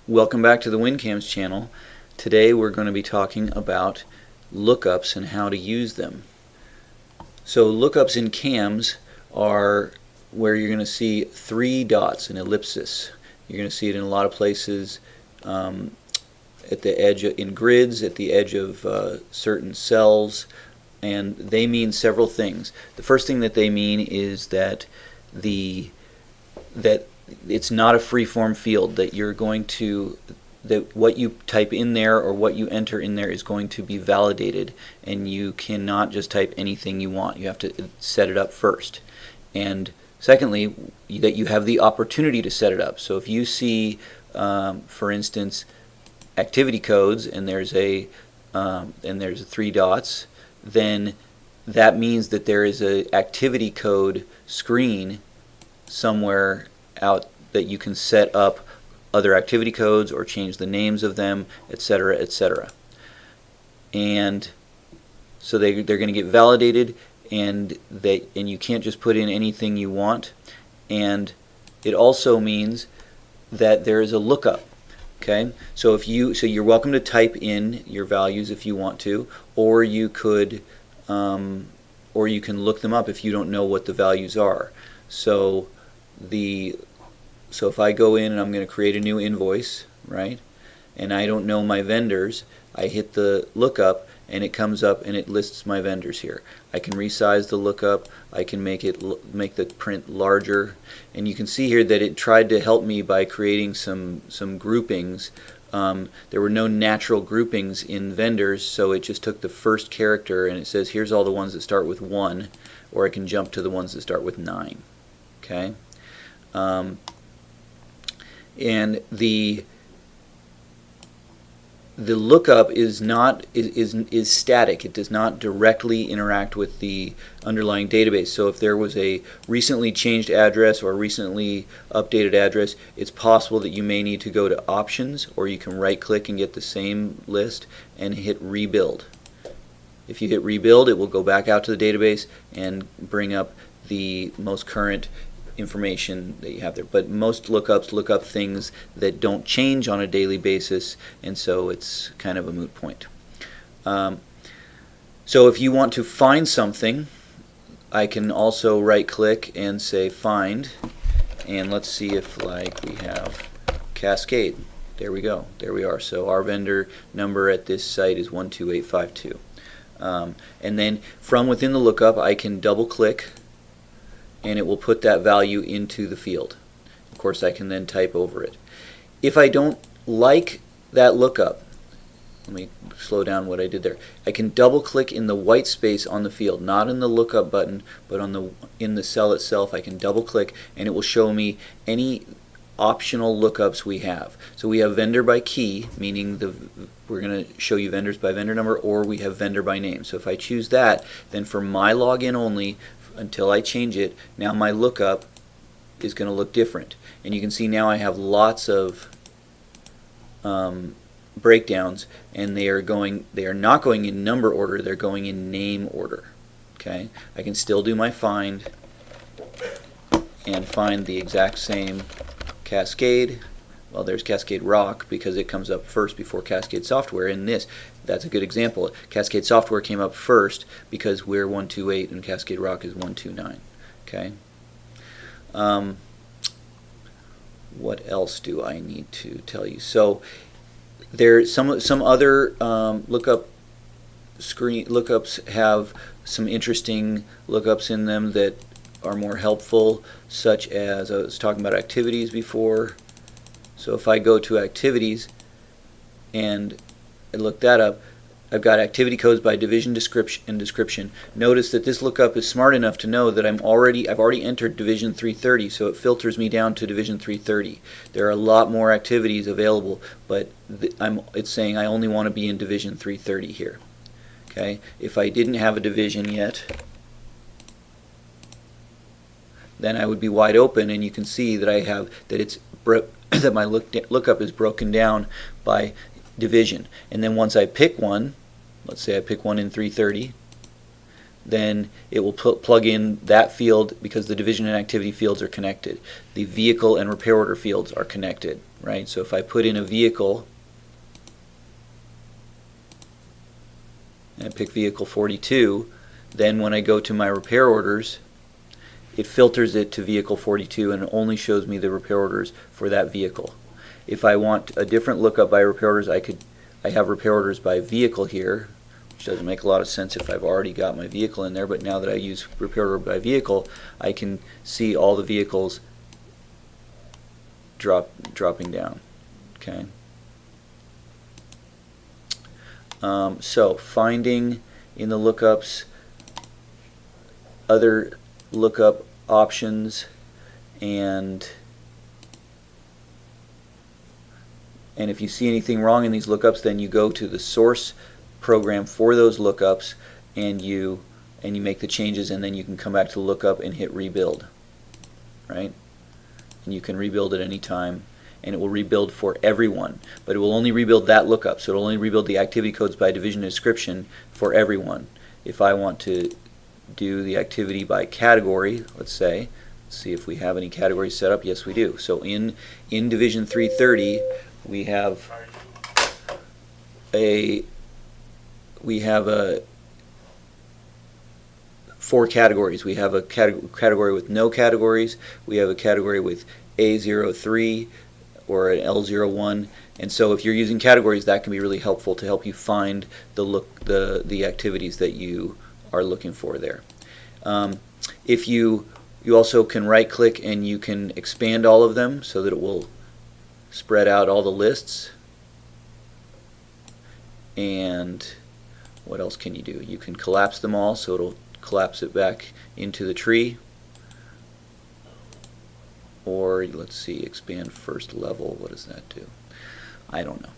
Welcome back to the WinCAMS channel. Today we're going to be talking about lookups and how to use them. So lookups in CAMS are where you're going to see three dots, an ellipsis. You're going to see it in a lot of places at the edge in grids, at the edge of certain cells, and they mean several things. The first thing that they mean is that it's not a free-form field, that you're going to, that what you type in there or what you enter in there is going to be validated, and you cannot just type anything you want. You have to set it up first. And secondly, that you have the opportunity to set it up. So if you see, for instance, activity codes and there's three dots, then that means that there is an activity code screen somewhere out that you can set up other activity codes or change the names of them, etc., etc. And so they're going to get validated, and you can't just put in anything you want. And it also means that there is a lookup. Okay, so you're welcome to type in your values if you want to, or you can look them up if you don't know what the values are. So if I go in and I'm going to create a new invoice, right, and I don't know my vendors, I hit the lookup and it comes up and it lists my vendors here. I can resize the lookup, I can make the print larger, and you can see here that it tried to help me by creating some groupings. There were no natural groupings in vendors, so it just took the first character and it says here's all the ones that start with 1, or I can jump to the ones that start with 9. Okay, and the lookup is static. It does not directly interact with the underlying database. So if there was a recently changed address or recently updated address, it's possible that you may need to go to options, or you can right click and get the same list and hit rebuild. If you hit rebuild, it will go back out to the database and bring up the most current information that you have there. But most lookups look up things that don't change on a daily basis, and so it's kind of a moot point. So if you want to find something, I can also right click and say find, and let's see if, like, we have Cascade. There we go, there we are. So our vendor number at this site is 12852, and then from within the lookup I can double click and it will put that value into the field. Of course, I can then type over it. If I don't like that lookup, let me slow down what I did there. I can double click in the white space on the field, not in the lookup button, but in the cell itself. I can double click and it will show me any optional lookups we have. So we have vendor by key, meaning we're going to show you vendors by vendor number, or we have vendor by name. So if I choose that, then for my login only, until I change it, now my lookup is going to look different. And you can see now I have lots of breakdowns, and they are not going in number order, they're going in name order. Okay, I can still do my find and find the exact same Cascade. Well, there's Cascade Rock because it comes up first before Cascade Software. In this, that's a good example. Cascade Software came up first because we're 128 and Cascade Rock is 129. Okay. What else do I need to tell you? So there's some other lookups have some interesting lookups in them that are more helpful, such as I was talking about activities before. So if I go to activities and I look that up, I've got activity codes by division, description. Notice that this lookup is smart enough to know that I've already entered division 330, so it filters me down to division 330. There are a lot more activities available, but it's saying I only want to be in division 330 here. Okay, if I didn't have a division yet, then I would be wide open, and you can see that that my lookup is broken down by division. And then once I pick one, let's say I pick one in 330, then it will plug in that field because the division and activity fields are connected. The vehicle and repair order fields are connected, right? So if I put in a vehicle and pick vehicle 42, then when I go to my repair orders, it filters it to vehicle 42 and it only shows me the repair orders for that vehicle. If I want a different lookup by repair orders, I have repair orders by vehicle here, which doesn't make a lot of sense if I've already got my vehicle in there, but now that I use repair order by vehicle, I can see all the vehicles dropping down. Okay. So finding in the lookups other lookup options, and if you see anything wrong in these lookups, then you go to the source program for those lookups and you make the changes, and then you can come back to the lookup and hit rebuild, right? And you can rebuild at any time, and it will rebuild for everyone, but it will only rebuild that lookup, so it will only rebuild the activity codes by division and description for everyone. If I want to do the activity by category, let's see if we have any categories set up. Yes, we do. So in division 330 we have four categories. We have a category with no categories, we have a category with A03 or an L01, and so if you're using categories, that can be really helpful to help you find the activities that you are looking for there. If you also can right click and you can expand all of them so that it will spread out all the lists. And what else can you do? You can collapse them all, so it'll collapse it back into the tree. Or let's see, expand first level. What does that do? I don't know.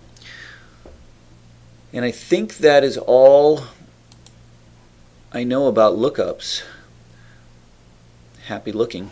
And I think that is all I know about lookups. Happy looking.